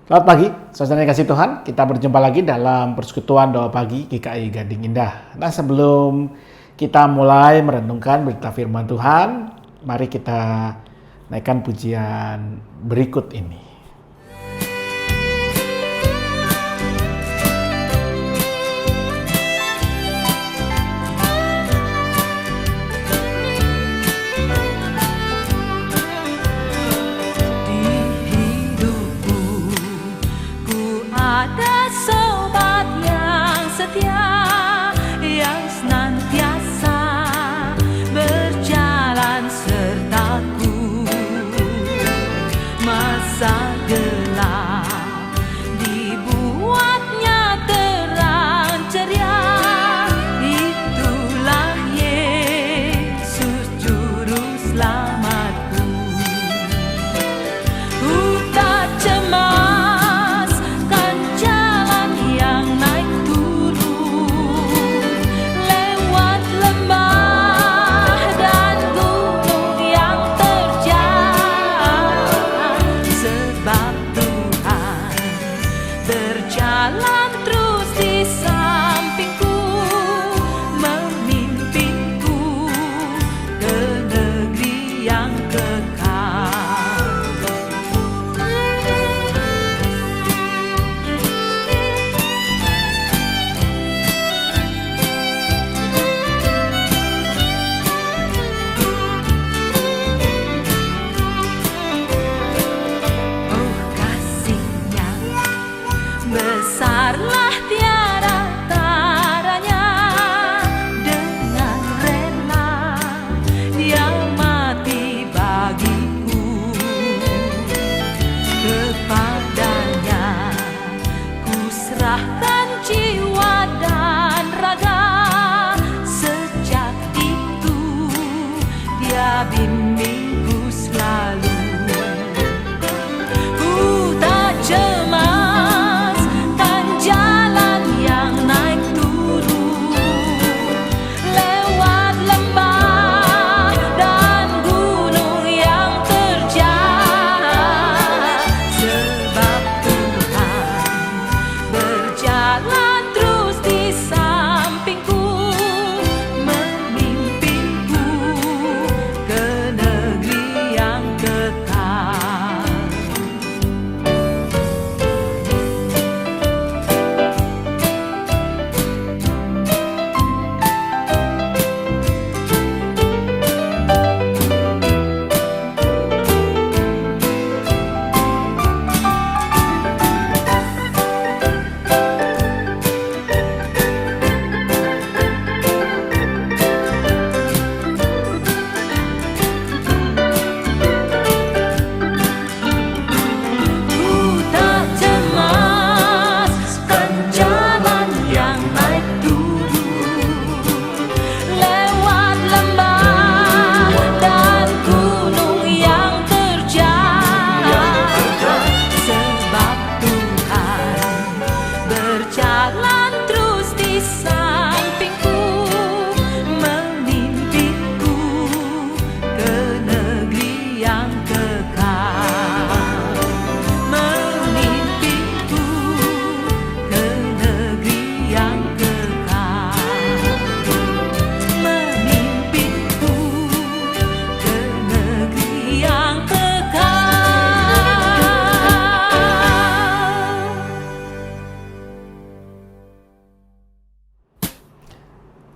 Selamat pagi, saudara yang kasih Tuhan. Kita berjumpa lagi dalam persekutuan doa pagi GKI Gading Indah. Nah, sebelum kita mulai merenungkan berita firman Tuhan, mari kita naikkan pujian berikut ini.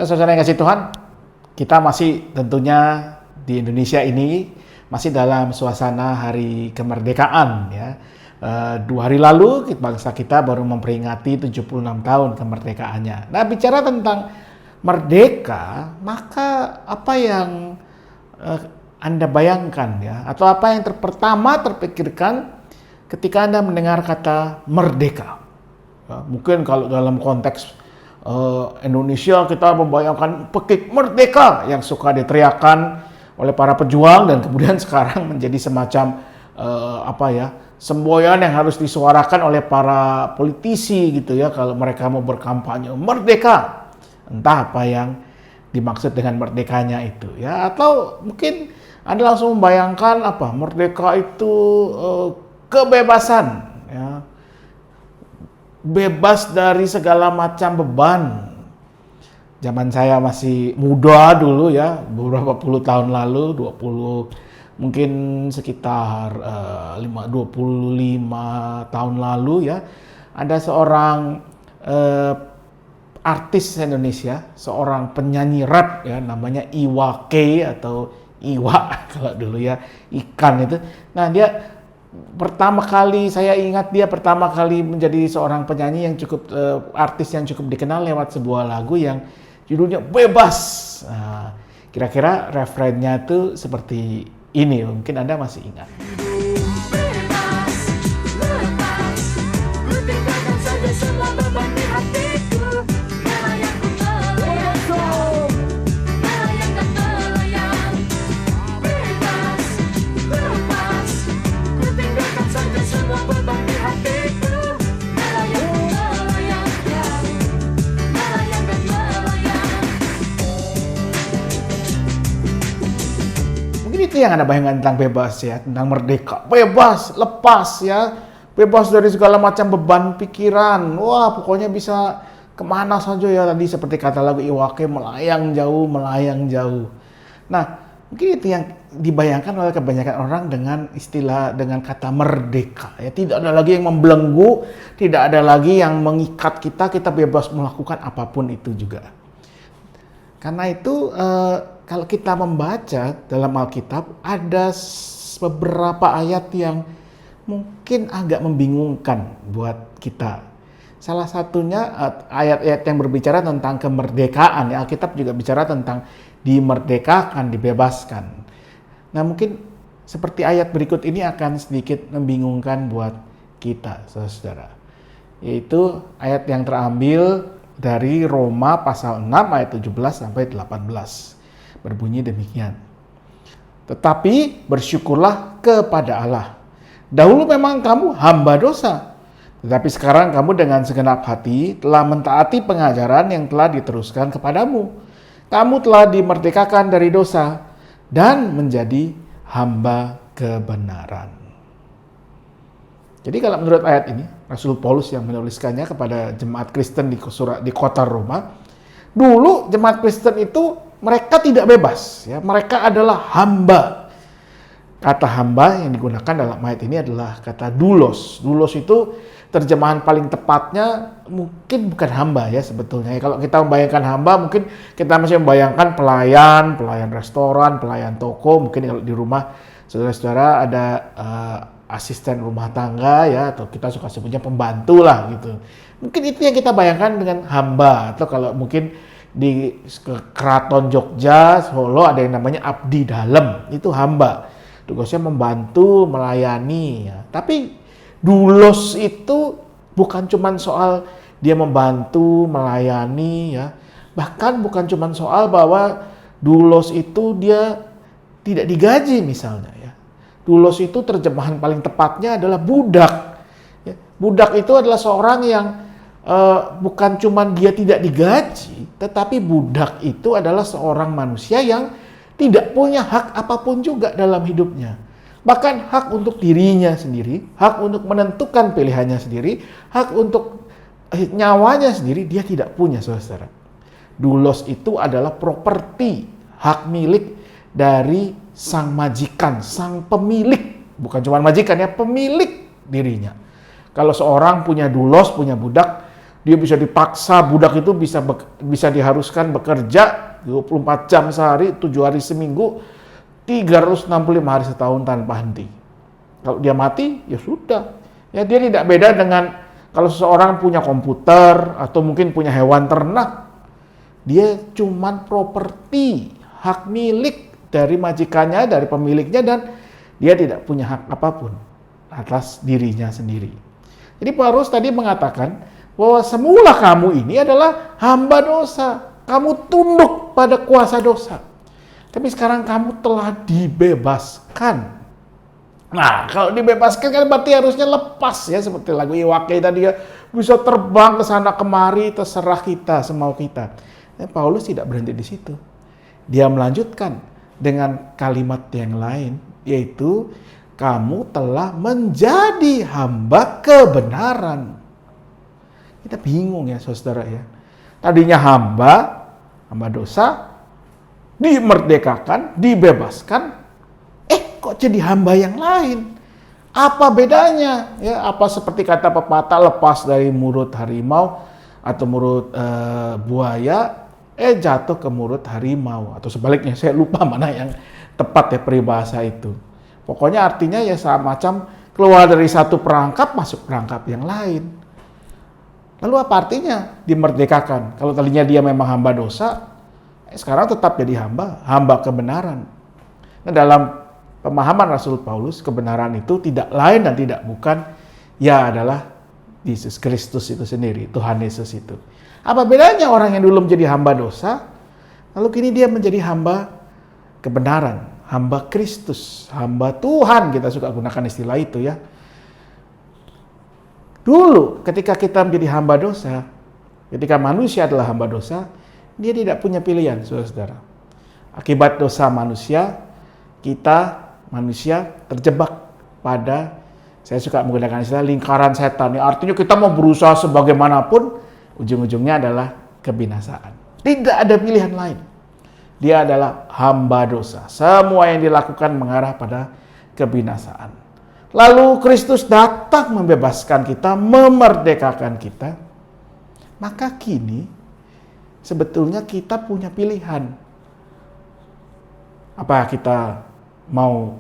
Saudara yang kasih Tuhan, kita masih tentunya di Indonesia ini masih dalam suasana hari kemerdekaan ya. 2 hari lalu bangsa kita baru memperingati 76 tahun kemerdekaannya. Nah, bicara tentang merdeka, maka apa yang Anda bayangkan ya, atau apa yang pertama terpikirkan ketika Anda mendengar kata merdeka? Ya, mungkin kalau dalam konteks Indonesia kita membayangkan pekik merdeka yang suka diteriakan oleh para pejuang dan kemudian sekarang menjadi semacam semboyan yang harus disuarakan oleh para politisi gitu ya kalau mereka mau berkampanye merdeka. Entah apa yang dimaksud dengan merdekanya itu ya, atau mungkin Anda langsung membayangkan merdeka itu kebebasan ya. bebas dari segala macam beban. Zaman saya masih muda dulu ya, beberapa puluh tahun lalu, 20, mungkin sekitar 25 tahun lalu ya, ada seorang artis Indonesia, seorang penyanyi rap ya, namanya Iwa K atau Iwa kalau dulu ya, ikan itu. Nah, dia pertama kali, saya ingat dia pertama kali menjadi seorang penyanyi yang cukup, artis yang cukup dikenal lewat sebuah lagu yang judulnya Bebas. Nah, kira-kira referennya tuh seperti ini, mungkin Anda masih ingat. Bebas, lepas, ku tinggalkan saja semua beban di hatiku. Melayang ku melayang, melayang dan melayang. Bebas, lepas, ku tinggalkan saja semua beban di hatiku. Melayang ku melayang, melayang dan melayang. Mungkin itu yang Anda bayangkan tentang bebas ya, tentang merdeka. Bebas, lepas ya. Bebas dari segala macam beban pikiran. Wah, pokoknya bisa kemana saja ya, tadi seperti kata lagu Iwake, melayang jauh, melayang jauh. Nah, mungkin itu yang dibayangkan oleh kebanyakan orang dengan istilah, dengan kata merdeka. Ya, tidak ada lagi yang membelenggu, tidak ada lagi yang mengikat kita bebas melakukan apapun itu juga. Karena itu kalau kita membaca dalam Alkitab ada beberapa ayat yang mungkin agak membingungkan buat kita. Salah satunya ayat-ayat yang berbicara tentang kemerdekaan. Ya, Alkitab juga bicara tentang dimerdekakan, dibebaskan. Nah, mungkin seperti ayat berikut ini akan sedikit membingungkan buat kita, saudara. Yaitu ayat yang terambil dari Roma pasal 6 ayat 17 sampai 18. Berbunyi demikian. Tetapi bersyukurlah kepada Allah. Dahulu memang kamu hamba dosa, tetapi sekarang kamu dengan segenap hati telah mentaati pengajaran yang telah diteruskan kepadamu. Kamu telah dimerdekakan dari dosa dan menjadi hamba kebenaran. Jadi kalau menurut ayat ini, Rasul Paulus yang menuliskannya kepada jemaat Kristen di kota Roma, dulu jemaat Kristen itu mereka tidak bebas, ya, mereka adalah hamba. Kata hamba yang digunakan dalam ayat ini adalah kata doulos. Doulos itu terjemahan paling tepatnya mungkin bukan hamba ya sebetulnya. Kalau kita membayangkan hamba, mungkin kita masih membayangkan pelayan restoran, pelayan toko. Mungkin kalau di rumah saudara-saudara ada asisten rumah tangga ya, atau kita suka sebutnya pembantu lah gitu. Mungkin itu yang kita bayangkan dengan hamba. Atau kalau mungkin di Keraton Jogja, Solo ada yang namanya abdi dalam, itu hamba. Tugasnya membantu, melayani. Ya. Tapi doulos itu bukan cuma soal dia membantu, melayani, ya. Bahkan bukan cuma soal bahwa doulos itu dia tidak digaji misalnya. Ya. Doulos itu terjemahan paling tepatnya adalah budak. Ya. Budak itu adalah seorang yang bukan cuma dia tidak digaji, tetapi budak itu adalah seorang manusia yang tidak punya hak apapun juga dalam hidupnya. Bahkan hak untuk dirinya sendiri, hak untuk menentukan pilihannya sendiri, hak untuk nyawanya sendiri, dia tidak punya, saudara. Doulos itu adalah properti, hak milik dari sang majikan, sang pemilik. Bukan cuma majikan ya, pemilik dirinya. Kalau seorang punya doulos, punya budak, dia bisa dipaksa, budak itu bisa diharuskan bekerja 24 jam sehari, 7 hari seminggu, 365 hari setahun tanpa henti. Kalau dia mati, ya sudah. Ya, dia tidak beda dengan kalau seseorang punya komputer atau mungkin punya hewan ternak. Dia cuman properti, hak milik dari majikannya, dari pemiliknya, dan dia tidak punya hak apapun atas dirinya sendiri. Jadi Paulus tadi mengatakan bahwa semula kamu ini adalah hamba dosa. Kamu tunduk pada kuasa dosa. Tapi sekarang kamu telah dibebaskan. Nah, kalau dibebaskan kan berarti harusnya lepas ya. Seperti lagu Iwake tadi ya. Bisa terbang ke sana kemari, terserah kita, semau kita. Dan Paulus tidak berhenti di situ. Dia melanjutkan dengan kalimat yang lain. Yaitu, kamu telah menjadi hamba kebenaran. Kita bingung ya saudara ya. Tadinya hamba dosa, dimerdekakan, dibebaskan, kok jadi hamba yang lain? Apa bedanya? Ya, apa seperti kata pepatah, lepas dari mulut harimau atau mulut buaya, jatuh ke mulut harimau, atau sebaliknya, saya lupa mana yang tepat ya peribahasa itu. Pokoknya artinya ya semacam keluar dari satu perangkap masuk perangkap yang lain. Lalu apa artinya dimerdekakan? Kalau tadinya dia memang hamba dosa, sekarang tetap jadi hamba kebenaran. Nah, dalam pemahaman Rasul Paulus, kebenaran itu tidak lain dan tidak bukan, ya adalah Yesus Kristus itu sendiri, Tuhan Yesus itu. Apa bedanya orang yang dulu menjadi hamba dosa, lalu kini dia menjadi hamba kebenaran, hamba Kristus, hamba Tuhan, kita suka gunakan istilah itu ya. Dulu ketika kita menjadi hamba dosa, ketika manusia adalah hamba dosa, dia tidak punya pilihan, saudara-saudara. Akibat dosa manusia, kita manusia terjebak pada, saya suka menggunakan istilah lingkaran setan. Artinya kita mau berusaha sebagaimanapun, ujung-ujungnya adalah kebinasaan. Tidak ada pilihan lain. Dia adalah hamba dosa. Semua yang dilakukan mengarah pada kebinasaan. Lalu Kristus datang membebaskan kita, memerdekakan kita. Maka kini sebetulnya kita punya pilihan. Apa kita mau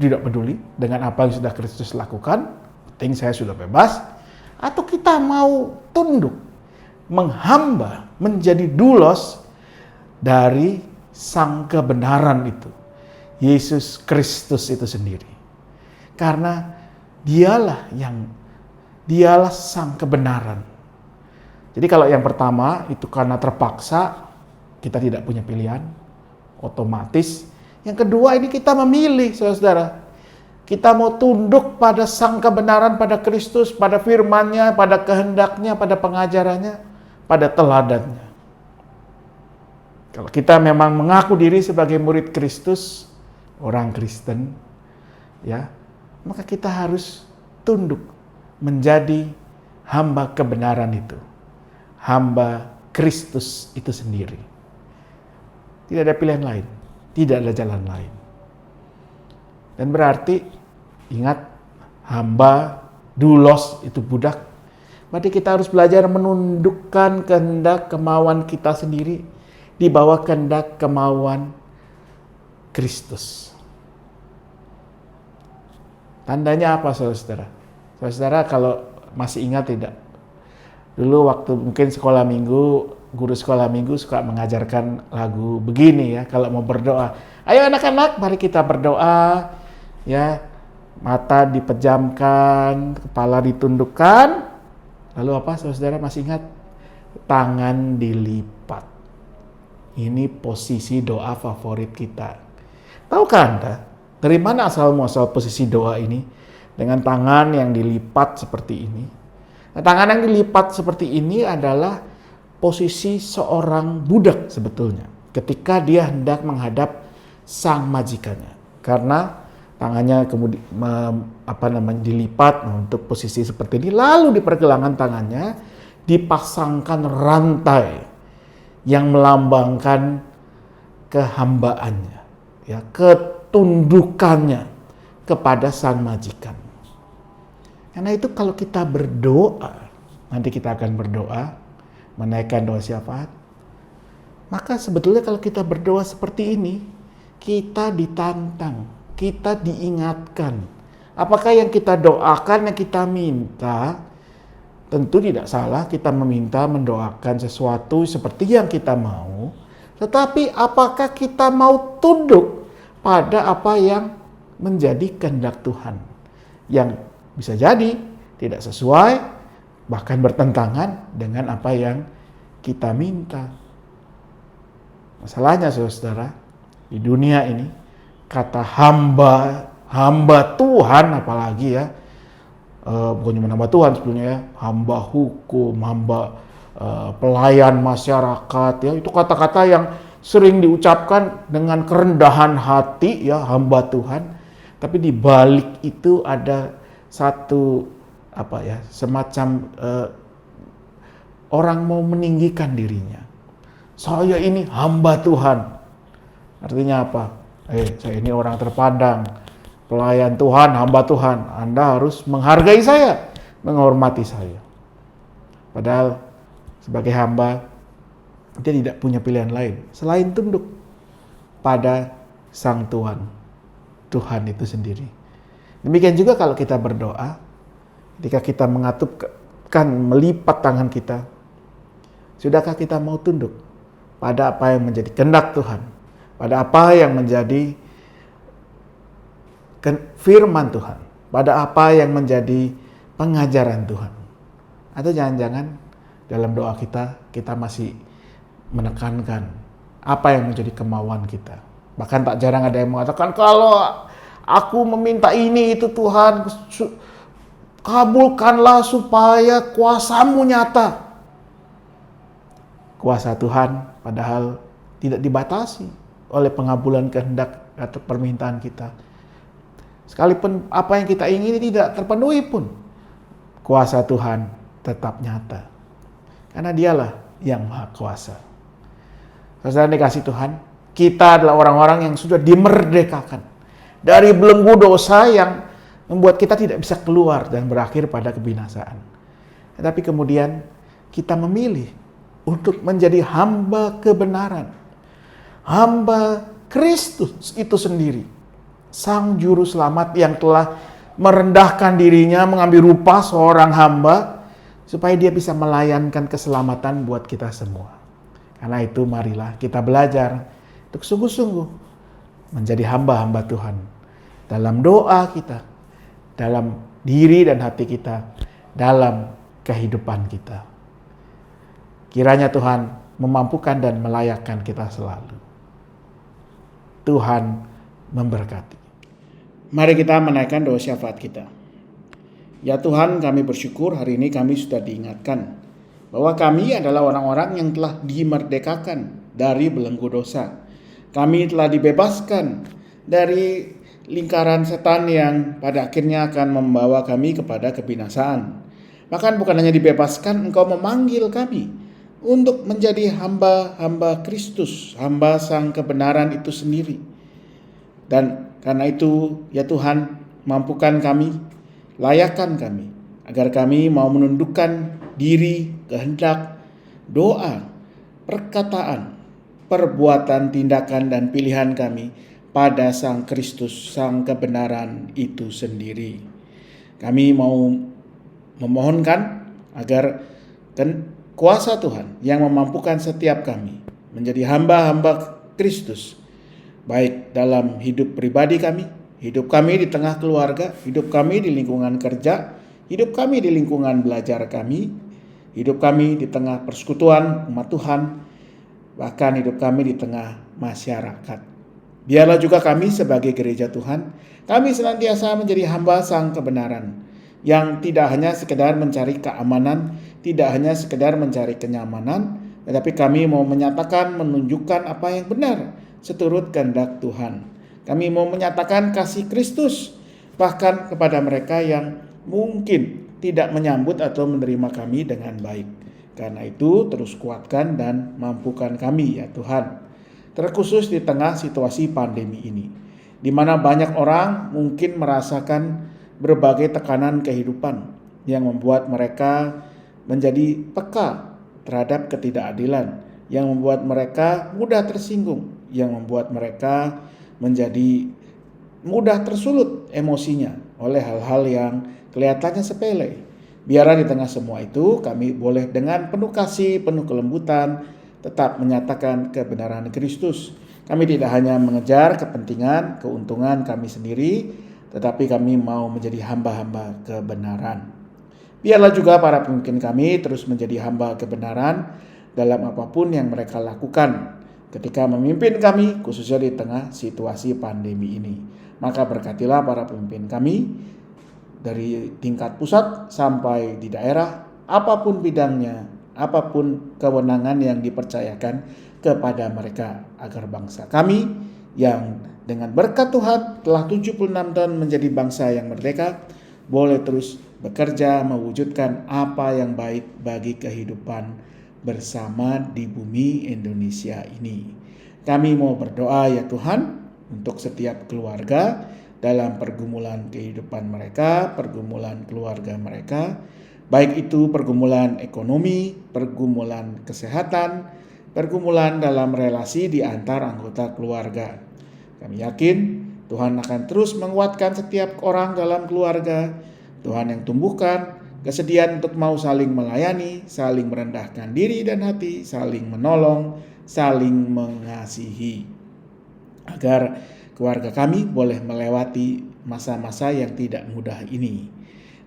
tidak peduli dengan apa yang sudah Kristus lakukan, penting saya sudah bebas, atau kita mau tunduk, menghamba, menjadi doulos dari sang kebenaran itu, Yesus Kristus itu sendiri. Karena dialah sang kebenaran. Jadi kalau yang pertama itu karena terpaksa, kita tidak punya pilihan, otomatis. Yang kedua ini kita memilih, saudara-saudara. Kita mau tunduk pada sang kebenaran, pada Kristus, pada firman-Nya, pada kehendaknya, pada pengajarannya, pada teladannya. Kalau kita memang mengaku diri sebagai murid Kristus, orang Kristen, ya, maka kita harus tunduk menjadi hamba kebenaran itu. Hamba Kristus itu sendiri. Tidak ada pilihan lain. Tidak ada jalan lain. Dan berarti, ingat, hamba, doulos, itu budak. Berarti kita harus belajar menundukkan kehendak kemauan kita sendiri di bawah kehendak kemauan Kristus. Tandanya apa, saudara-saudara? Saudara-saudara kalau masih ingat tidak? Dulu waktu mungkin sekolah minggu, guru sekolah minggu suka mengajarkan lagu begini ya, kalau mau berdoa. Ayo anak-anak, mari kita berdoa. Ya, mata dipejamkan, kepala ditundukkan. Lalu apa, saudara masih ingat? Tangan dilipat. Ini posisi doa favorit kita. Tahukah Anda, dari mana asal-muasal posisi doa ini? Dengan tangan yang dilipat seperti ini. Nah, tangan yang dilipat seperti ini adalah posisi seorang budak sebetulnya. Ketika dia hendak menghadap sang majikannya. Karena tangannya kemudian dilipat untuk posisi seperti ini. Lalu di pergelangan tangannya dipasangkan rantai yang melambangkan kehambaannya. Ya, ketundukannya kepada sang majikan. Karena itu kalau kita berdoa, nanti kita akan berdoa, menaikkan doa syafaat, maka sebetulnya kalau kita berdoa seperti ini, kita ditantang, kita diingatkan. Apakah yang kita doakan, yang kita minta, tentu tidak salah kita meminta, mendoakan sesuatu seperti yang kita mau, tetapi apakah kita mau tunduk pada apa yang menjadi kehendak Tuhan, yang bisa jadi tidak sesuai, bahkan bertentangan dengan apa yang kita minta. Masalahnya saudara, di dunia ini kata hamba Tuhan, apalagi ya, bukan cuma hamba Tuhan sebelumnya ya, hamba hukum, hamba pelayan masyarakat ya, itu kata-kata yang sering diucapkan dengan kerendahan hati ya, hamba Tuhan. Tapi di balik itu ada satu semacam orang mau meninggikan dirinya. Saya ini hamba Tuhan. Artinya apa? Saya ini orang terpandang, pelayan Tuhan, hamba Tuhan. Anda harus menghargai saya, menghormati saya. Padahal sebagai hamba, dia tidak punya pilihan lain selain tunduk pada Sang Tuhan, Tuhan itu sendiri. Demikian juga kalau kita berdoa, ketika kita mengatupkan, melipat tangan kita, sudahkah kita mau tunduk pada apa yang menjadi kehendak Tuhan, pada apa yang menjadi firman Tuhan, pada apa yang menjadi pengajaran Tuhan? Atau jangan-jangan dalam doa kita masih menekankan apa yang menjadi kemauan kita. Bahkan tak jarang ada yang mengatakan, kalau aku meminta ini itu Tuhan, kabulkanlah supaya kuasamu nyata. Kuasa Tuhan padahal tidak dibatasi oleh pengabulan kehendak atau permintaan kita. Sekalipun apa yang kita ingini tidak terpenuhi pun, kuasa Tuhan tetap nyata. Karena dialah yang maha kuasa. Saudara dikasih Tuhan, kita adalah orang-orang yang sudah dimerdekakan dari belenggu dosa yang membuat kita tidak bisa keluar dan berakhir pada kebinasaan. Tetapi kemudian kita memilih untuk menjadi hamba kebenaran. Hamba Kristus itu sendiri. Sang Juru Selamat yang telah merendahkan dirinya, mengambil rupa seorang hamba, supaya dia bisa melayankan keselamatan buat kita semua. Karena itu marilah kita belajar untuk sungguh-sungguh menjadi hamba-hamba Tuhan. Dalam doa kita, dalam diri dan hati kita, dalam kehidupan kita. Kiranya Tuhan memampukan dan melayakkan kita selalu. Tuhan memberkati. Mari kita menaikkan doa syafaat kita. Ya Tuhan, kami bersyukur hari ini kami sudah diingatkan bahwa kami adalah orang-orang yang telah dimerdekakan dari belenggu dosa. Kami telah dibebaskan dari lingkaran setan yang pada akhirnya akan membawa kami kepada kebinasaan. Bahkan bukan hanya dibebaskan, Engkau memanggil kami untuk menjadi hamba-hamba Kristus, hamba Sang kebenaran itu sendiri. Dan karena itu, ya Tuhan, mampukan kami, layakkan kami, agar kami mau menundukkan diri, kehendak, doa, perkataan, perbuatan, tindakan, dan pilihan kami pada Sang Kristus, Sang kebenaran itu sendiri. Kami mau memohonkan agar kuasa Tuhan yang memampukan setiap kami menjadi hamba-hamba Kristus, baik dalam hidup pribadi kami, hidup kami di tengah keluarga, hidup kami di lingkungan kerja, hidup kami di lingkungan belajar kami, hidup kami di tengah persekutuan umat Tuhan, bahkan hidup kami di tengah masyarakat. Biarlah juga kami sebagai gereja Tuhan, kami senantiasa menjadi hamba Sang kebenaran, yang tidak hanya sekedar mencari keamanan, tidak hanya sekedar mencari kenyamanan, tetapi kami mau menyatakan, menunjukkan apa yang benar seturut kehendak Tuhan. Kami mau menyatakan kasih Kristus bahkan kepada mereka yang mungkin tidak menyambut atau menerima kami dengan baik. Karena itu terus kuatkan dan mampukan kami ya Tuhan. Terkhusus di tengah situasi pandemi ini, di mana banyak orang mungkin merasakan berbagai tekanan kehidupan yang membuat mereka menjadi peka terhadap ketidakadilan, yang membuat mereka mudah tersinggung, yang membuat mereka menjadi mudah tersulut emosinya oleh hal-hal yang kelihatannya sepele. Biarlah di tengah semua itu kami boleh dengan penuh kasih, penuh kelembutan tetap menyatakan kebenaran Kristus. Kami tidak hanya mengejar kepentingan, keuntungan kami sendiri, tetapi kami mau menjadi hamba-hamba kebenaran. Biarlah juga para pemimpin kami terus menjadi hamba kebenaran dalam apapun yang mereka lakukan ketika memimpin kami, khususnya di tengah situasi pandemi ini. Maka berkatilah para pemimpin kami dari tingkat pusat sampai di daerah, apapun bidangnya, apapun kewenangan yang dipercayakan kepada mereka, agar bangsa kami yang dengan berkat Tuhan telah 76 tahun menjadi bangsa yang merdeka, boleh terus bekerja mewujudkan apa yang baik bagi kehidupan bersama di bumi Indonesia ini. Kami mau berdoa ya Tuhan untuk setiap keluarga dalam pergumulan kehidupan mereka, pergumulan keluarga mereka, baik itu pergumulan ekonomi, pergumulan kesehatan, pergumulan dalam relasi di antar anggota keluarga. Kami yakin Tuhan akan terus menguatkan setiap orang dalam keluarga. Tuhan yang tumbuhkan kesediaan untuk mau saling melayani, saling merendahkan diri dan hati, saling menolong, saling mengasihi. Agar keluarga kami boleh melewati masa-masa yang tidak mudah ini.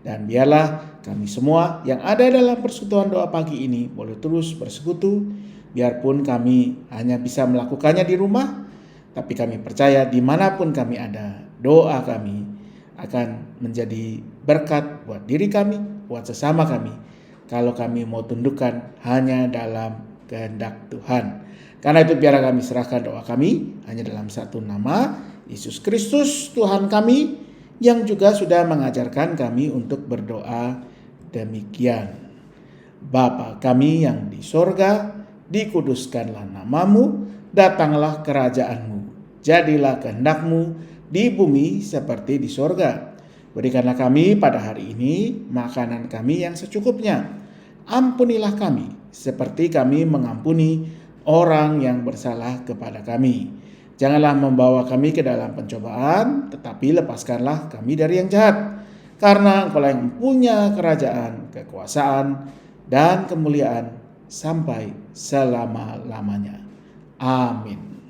Dan biarlah kami semua yang ada dalam persekutuan doa pagi ini boleh terus bersekutu, biarpun kami hanya bisa melakukannya di rumah, tapi kami percaya dimanapun kami ada, doa kami akan menjadi berkat buat diri kami, buat sesama kami, kalau kami mau tundukkan hanya dalam kehendak Tuhan. Karena itu biar kami serahkan doa kami hanya dalam satu nama, Yesus Kristus Tuhan kami, yang juga sudah mengajarkan kami untuk berdoa demikian. Bapa kami yang di sorga, dikuduskanlah namamu, datanglah kerajaanmu, jadilah kehendakmu di bumi seperti di sorga. Berikanlah kami pada hari ini makanan kami yang secukupnya. Ampunilah kami seperti kami mengampuni orang yang bersalah kepada kami. Janganlah membawa kami ke dalam pencobaan, tetapi lepaskanlah kami dari yang jahat. Karena Engkau yang punya kerajaan, kekuasaan, dan kemuliaan sampai selama-lamanya. Amin.